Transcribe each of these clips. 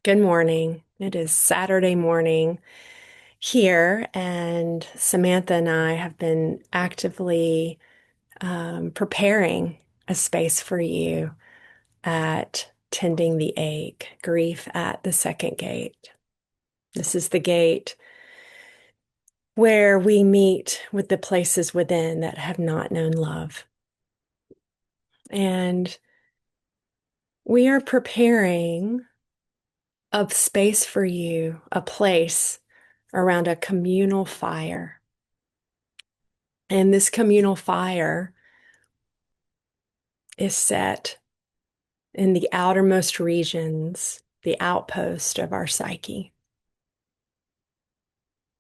Good morning. It is Saturday morning here, and Samantha and I have been actively preparing a space for you at Tending the Ache, Grief at the Second Gate. This is the gate where we meet with the places within that have not known love. And we are preparing a space for you, a place around a communal fire. And this communal fire is set in the outermost regions, the outpost of our psyche.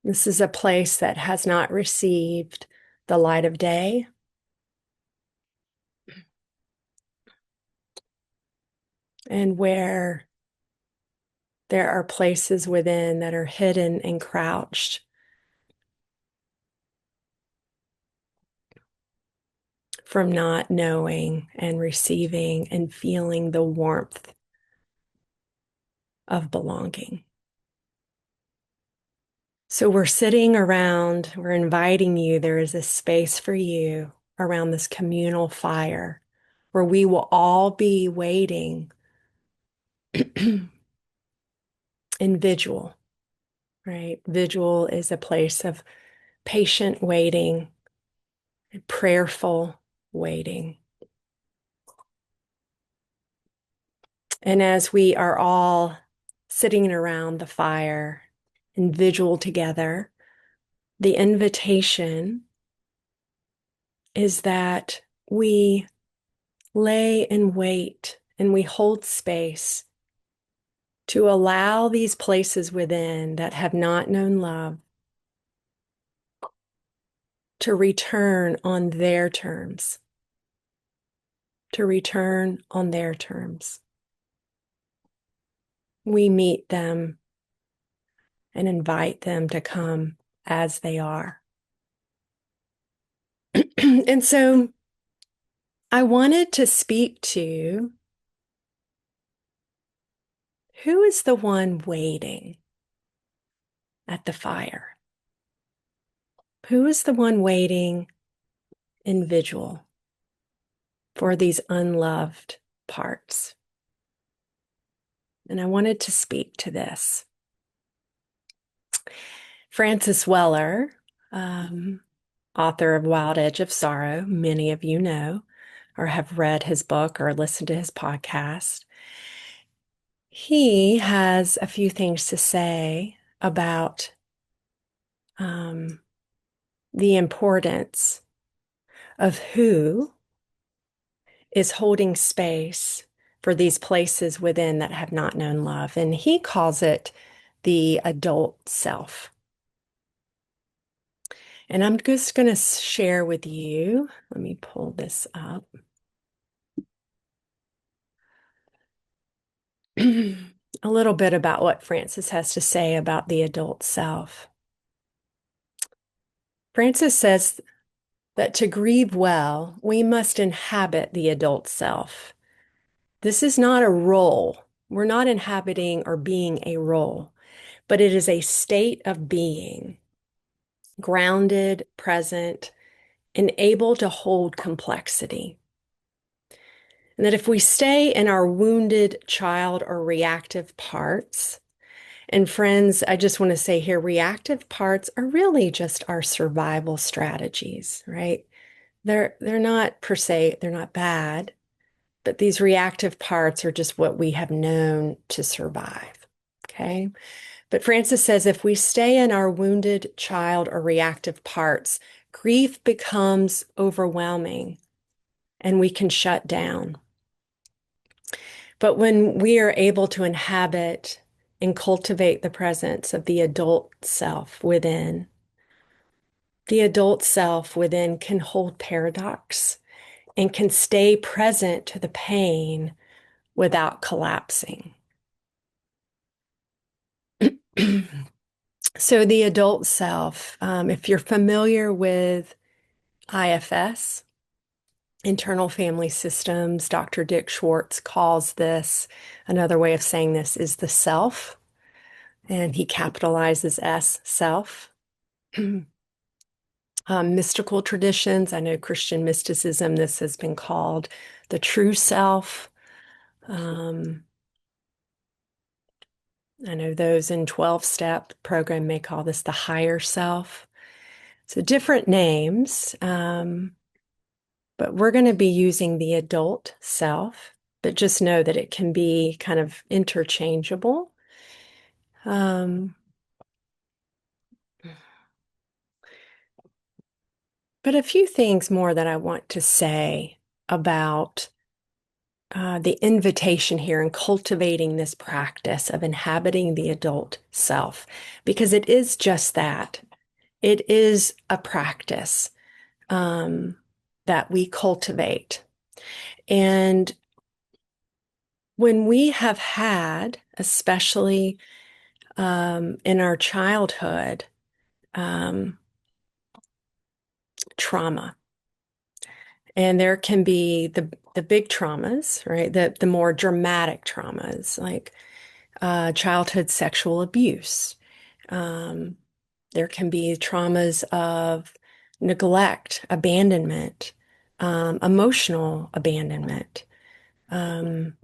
This is a place that has not received the light of day, and where there are places within that are hidden and crouched from not knowing and receiving and feeling the warmth of belonging. So we're sitting around, we're inviting you, there is a space for you around this communal fire where we will all be waiting in vigil, right? Vigil is a place of patient waiting, prayerful waiting. And as we are all sitting around the fire in vigil together, the invitation is that we lay and wait and we hold space to allow these places within that have not known love to return on their terms, to return on their terms. We meet them and invite them to come as they are. And so I wanted to speak to who is the one waiting at the fire? Who is the one waiting in vigil for these unloved parts? And I wanted to speak to this. Francis Weller, author of Wild Edge of Sorrow, many of you know or have read his book or listened to his podcast. He has a few things to say about the importance of who is holding space for these places within that have not known love. And he calls it the adult self. And I'm just going to share with you, let me pull this up. A little bit about what Francis has to say about the adult self. Francis says that to grieve well, we must inhabit the adult self. This is not a role. We're not inhabiting or being a role, but it is a state of being, grounded, present, and able to hold complexity. And that if we stay in our wounded child or reactive parts, and friends, I just want to say here, reactive parts are really just our survival strategies, right? They're not per se, they're not bad, but these reactive parts are just what we have known to survive, okay? But Francis says if we stay in our wounded child or reactive parts, grief becomes overwhelming and we can shut down. But when we are able to inhabit and cultivate the presence of the adult self within, the adult self within can hold paradox and can stay present to the pain without collapsing. So the adult self, if you're familiar with IFS, internal family systems. Dr. Dick Schwartz calls this, another way of saying this is the self, and he capitalizes S, self. Mystical traditions, I know Christian mysticism, this has been called the true self. Um, I know those in 12-step program may call this the higher self. So different names, but we're going to be using the adult self, but just know that it can be kind of interchangeable. Um, but a few things more that I want to say about the invitation here and cultivating this practice of inhabiting the adult self, because it is just that. It is a practice that we cultivate. And when we have had, especially in our childhood, um, trauma, and there can be the big traumas, right? The more dramatic traumas, like childhood sexual abuse. Um, there can be traumas of neglect, abandonment, emotional abandonment. Um,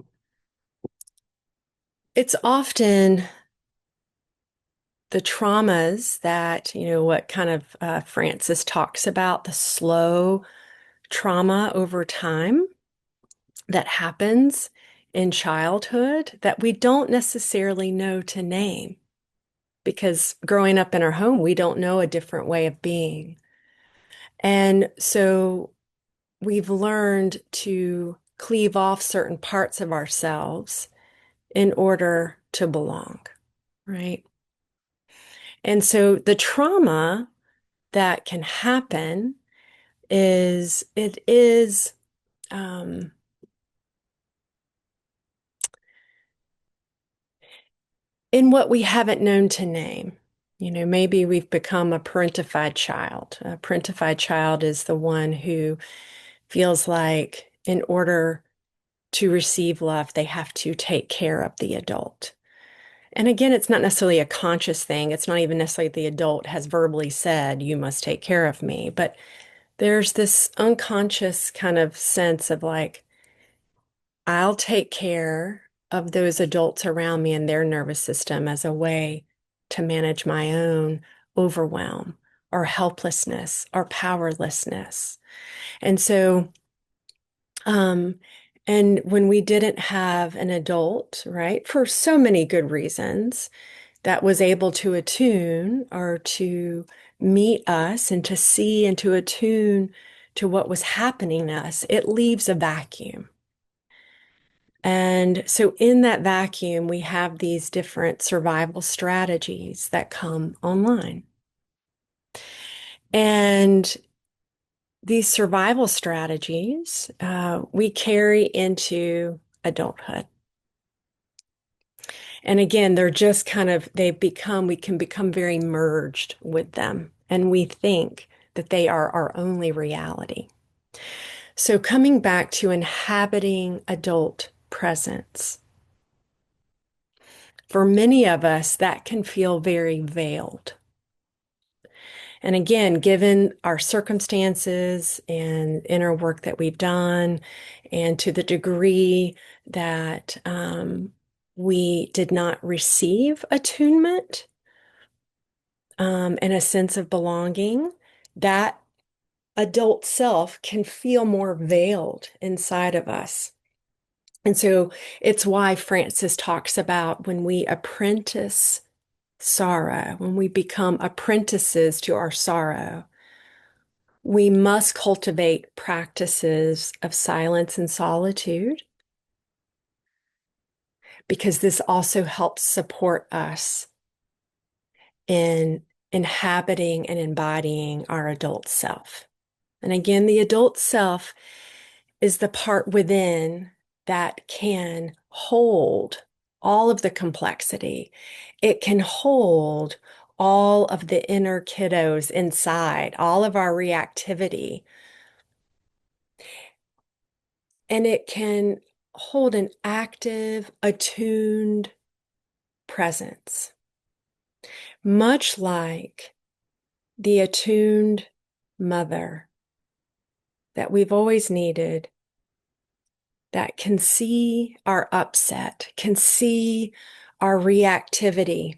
it's often the traumas that, what kind of Francis talks about, the slow trauma over time that happens in childhood that we don't necessarily know to name because growing up in our home, we don't know a different way of being. And so we've learned to cleave off certain parts of ourselves in order to belong, right? And so the trauma that can happen is it is in what we haven't known to name. Maybe we've become a parentified child. A parentified child is the one who feels like in order to receive love, they have to take care of the adult. And again, it's not necessarily a conscious thing. It's not even necessarily the adult has verbally said, you must take care of me. But there's this unconscious kind of sense of like, I'll take care of those adults around me and their nervous system as a way to manage my own overwhelm or helplessness or powerlessness. And so, um, and when we didn't have an adult, right, for so many good reasons, that was able to attune or to meet us and to see and to attune to what was happening to us, it leaves a vacuum. And so, in that vacuum, we have these different survival strategies that come online. And these survival strategies we carry into adulthood. And again, they're just kind of, we can become very merged with them. And we think that they are our only reality. So, coming back to inhabiting adult presence. For many of us, that can feel very veiled. And again, given our circumstances and inner work that we've done, and to the degree that we did not receive attunement and a sense of belonging, that adult self can feel more veiled inside of us. And so it's why Francis talks about when we apprentice sorrow, when we become apprentices to our sorrow, we must cultivate practices of silence and solitude because this also helps support us in inhabiting and embodying our adult self. And again, the adult self is the part within that can hold all of the complexity. It can hold all of the inner kiddos inside, all of our reactivity. and it can hold an active, attuned presence, much like the attuned mother that we've always needed, that can see our upset, can see our reactivity.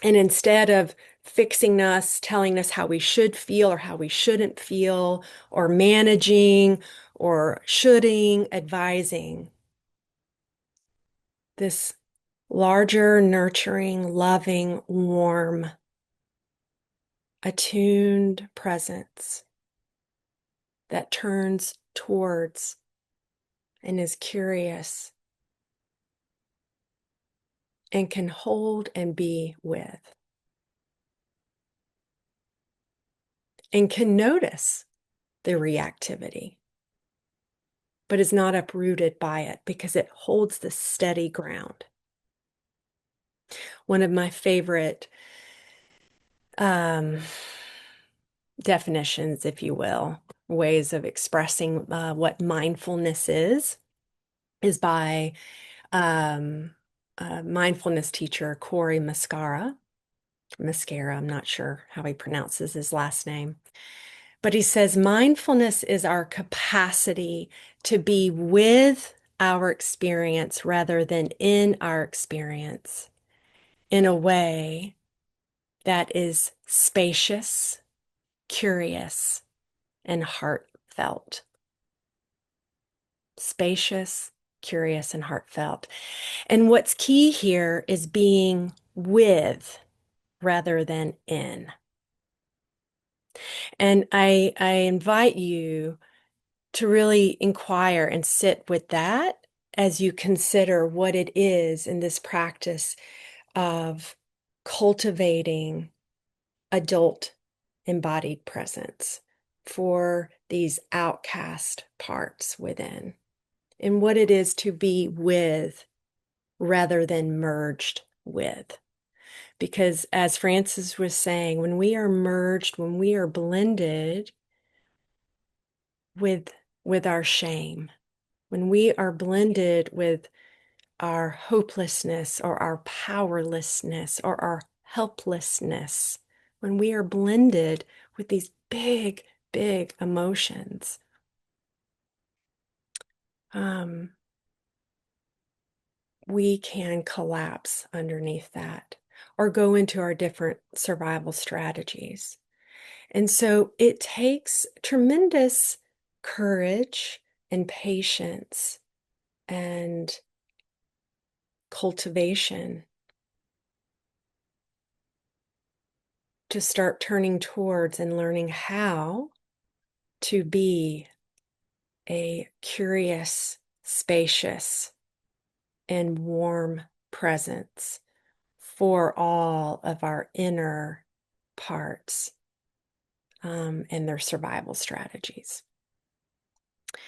And instead of fixing us, telling us how we should feel or how we shouldn't feel, or managing or shoulding, advising, this larger, nurturing, loving, warm, attuned presence that turns towards and is curious and can hold and be with and can notice the reactivity, but is not uprooted by it because it holds the steady ground. One of my favorite um, definitions, if you will, ways of expressing what mindfulness is by mindfulness teacher Corey Mascara. I'm not sure how he pronounces his last name. But he says mindfulness is our capacity to be with our experience rather than in our experience in a way that is spacious, curious, and heartfelt. Spacious, curious, and heartfelt. And what's key here is being with rather than in. And I invite you to really inquire and sit with that as you consider what it is in this practice of cultivating adult embodied presence for these outcast parts within, and what it is to be with rather than merged with. Because as Frances was saying, when we are merged, when we are blended with our shame, when we are blended with our hopelessness or our powerlessness or our helplessness, when we are blended with these big, big emotions, we can collapse underneath that or go into our different survival strategies. And so it takes tremendous courage and patience and cultivation to start turning towards and learning how to be a curious, spacious, and warm presence for all of our inner parts and their survival strategies. A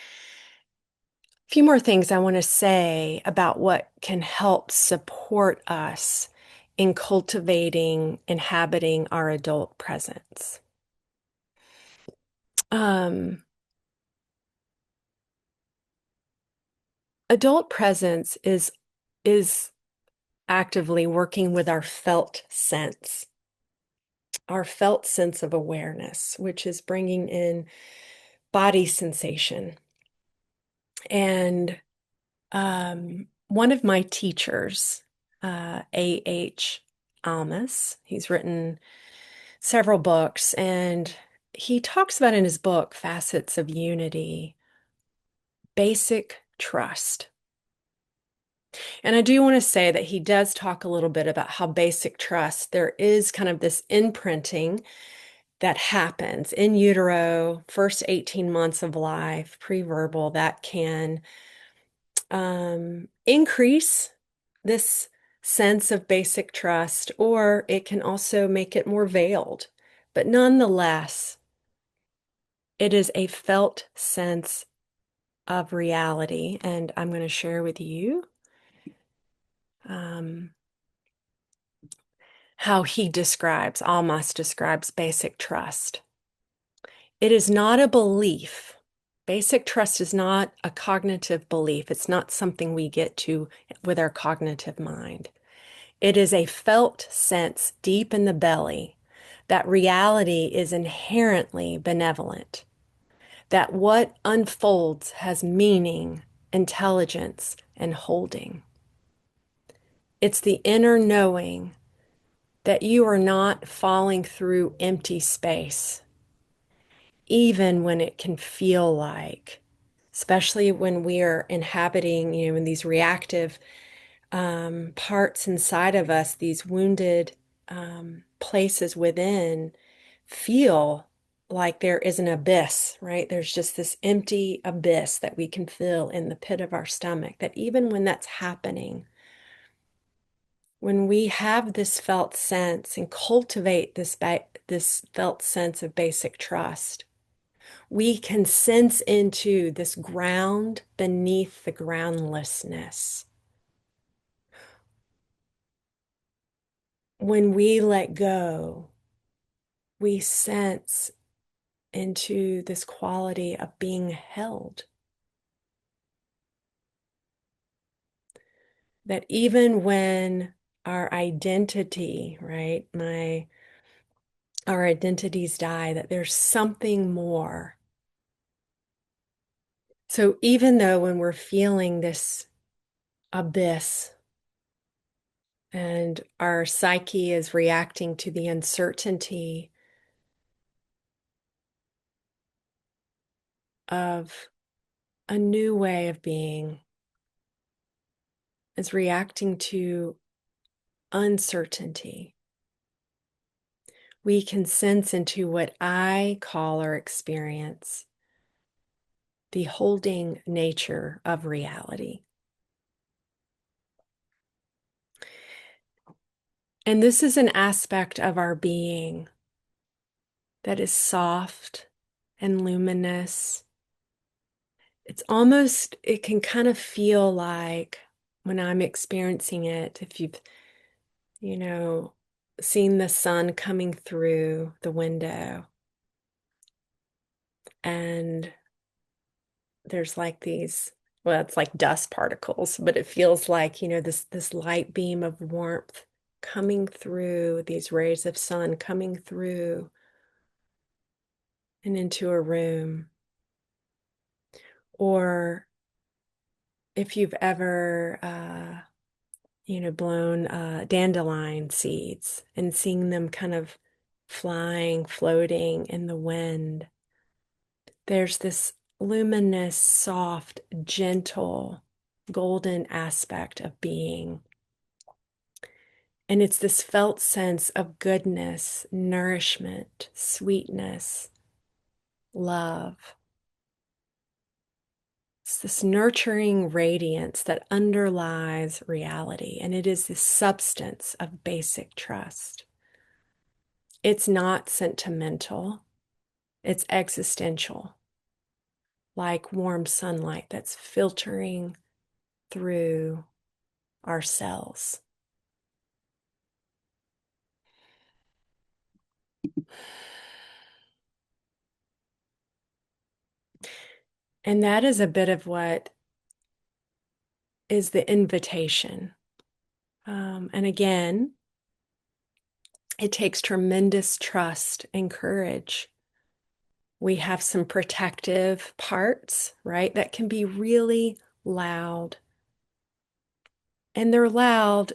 few more things I want to say about what can help support us in cultivating, inhabiting our adult presence. Adult presence is actively working with our felt sense of awareness, which is bringing in body sensation. And one of my teachers, A.H. Almas, he's written several books, and he talks about in his book, Facets of Unity, basic trust. And I do want to say that he does talk a little bit about how basic trust, there is kind of this imprinting that happens in utero, first 18 months of life, pre-verbal, that can increase this sense of basic trust, or it can also make it more veiled. But nonetheless, it is a felt sense of reality. And I'm going to share with you how Almas describes basic trust. It is not a belief Basic trust is not a cognitive belief. It's not something we get to with our cognitive mind. It is a felt sense deep in the belly that reality is inherently benevolent, that what unfolds has meaning, intelligence, and holding. It's the inner knowing that you are not falling through empty space, even when it can feel like, especially when we are inhabiting, in these reactive parts inside of us, these wounded places within feel like there is an abyss, right? There's just this empty abyss that we can feel in the pit of our stomach, that even when that's happening, when we have this felt sense and cultivate this felt sense of basic trust, we can sense into this ground beneath the groundlessness. When we let go, we sense into this quality of being held. That even when our identity, right, our identities die, that there's something more. So even though when we're feeling this abyss and our psyche is reacting to the uncertainty of a new way of being, is reacting to uncertainty, we can sense into what I call or experience the holding nature of reality. And this is an aspect of our being that is soft and luminous. It's almost, it can kind of feel like when I'm experiencing it, if you've, you know, seen the sun coming through the window and there's like these, well, it's like dust particles, but it feels like, this light beam of warmth coming through, these rays of sun coming through and into a room. Or if you've ever, blown dandelion seeds and seeing them kind of flying, floating in the wind, there's this luminous, soft, gentle, golden aspect of being. And it's this felt sense of goodness, nourishment, sweetness, love. It's this nurturing radiance that underlies reality, and it is the substance of basic trust. It's not sentimental, it's existential, like warm sunlight that's filtering through our cells. And that is a bit of what is the invitation. And again, it takes tremendous trust and courage. We have some protective parts, right, that can be really loud. And they're loud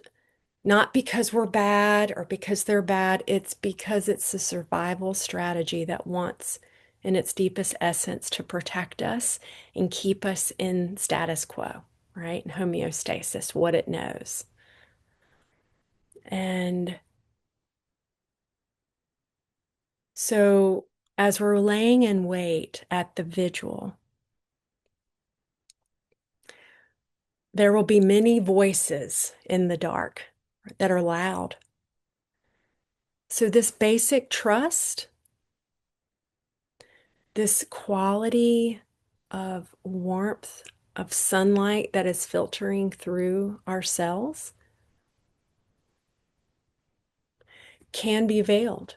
not because we're bad or because they're bad, it's because it's a survival strategy that wants, in its deepest essence, to protect us and keep us in status quo, right? In homeostasis, what it knows. And so as we're laying in wait at the vigil, there will be many voices in the dark that are loud. So this basic trust, this quality of warmth, of sunlight that is filtering through our cells can be veiled,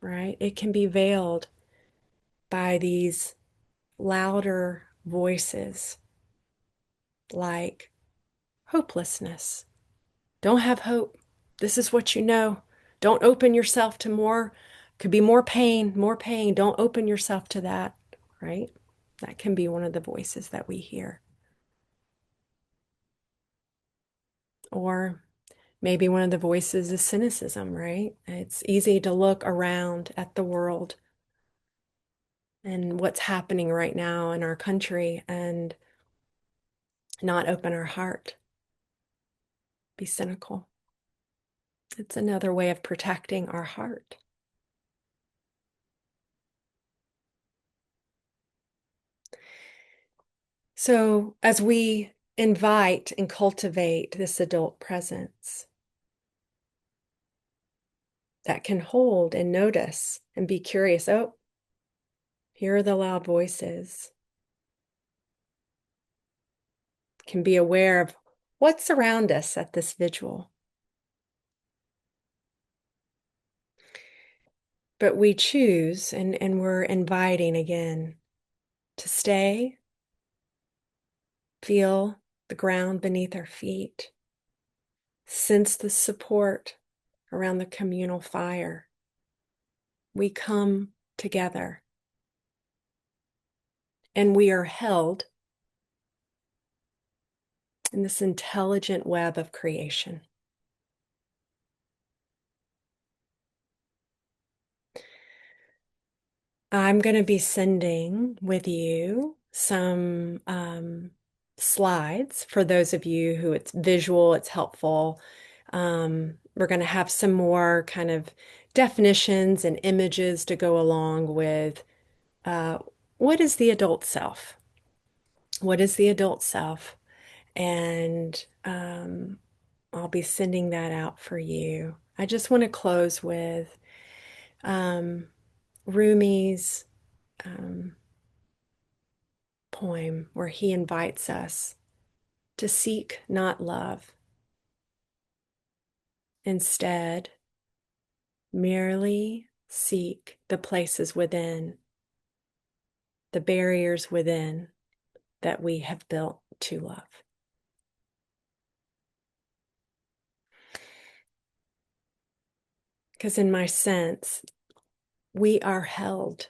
right? It can be veiled by these louder voices like hopelessness. Don't have hope. This is what you know. Don't open yourself to more. Could be more pain, more pain. Don't open yourself to that, right? That can be one of the voices that we hear. Or maybe one of the voices is cynicism, right? It's easy to look around at the world and what's happening right now in our country and not open our heart, be cynical. It's another way of protecting our heart. So, as we invite and cultivate this adult presence that can hold and notice and be curious, oh, here are the loud voices, can be aware of what's around us at this vigil. But we choose, and we're inviting again to stay, feel the ground beneath our feet, sense the support around the communal fire. We come together and we are held in this intelligent web of creation. I'm going to be sending with you some slides for those of you who it's visual, it's helpful. We're going to have some more kind of definitions and images to go along with what is the adult self? What is the adult self? And I'll be sending that out for you. I just want to close with Rumi's poem where he invites us to seek not love. Instead, merely seek the places within, the barriers within that we have built to love. Because in my sense, we are held.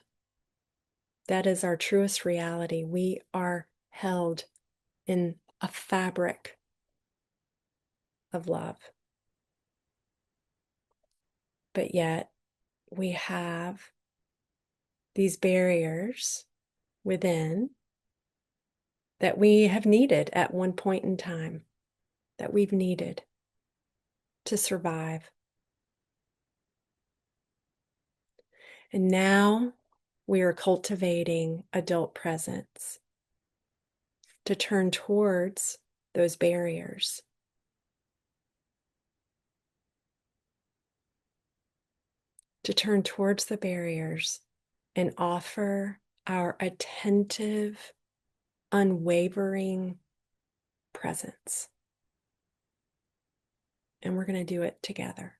That is our truest reality. We are held in a fabric of love. But yet, we have these barriers within that we have needed at one point in time, that we've needed to survive. And now we are cultivating adult presence to turn towards those barriers, to turn towards the barriers and offer our attentive, unwavering presence. And we're going to do it together.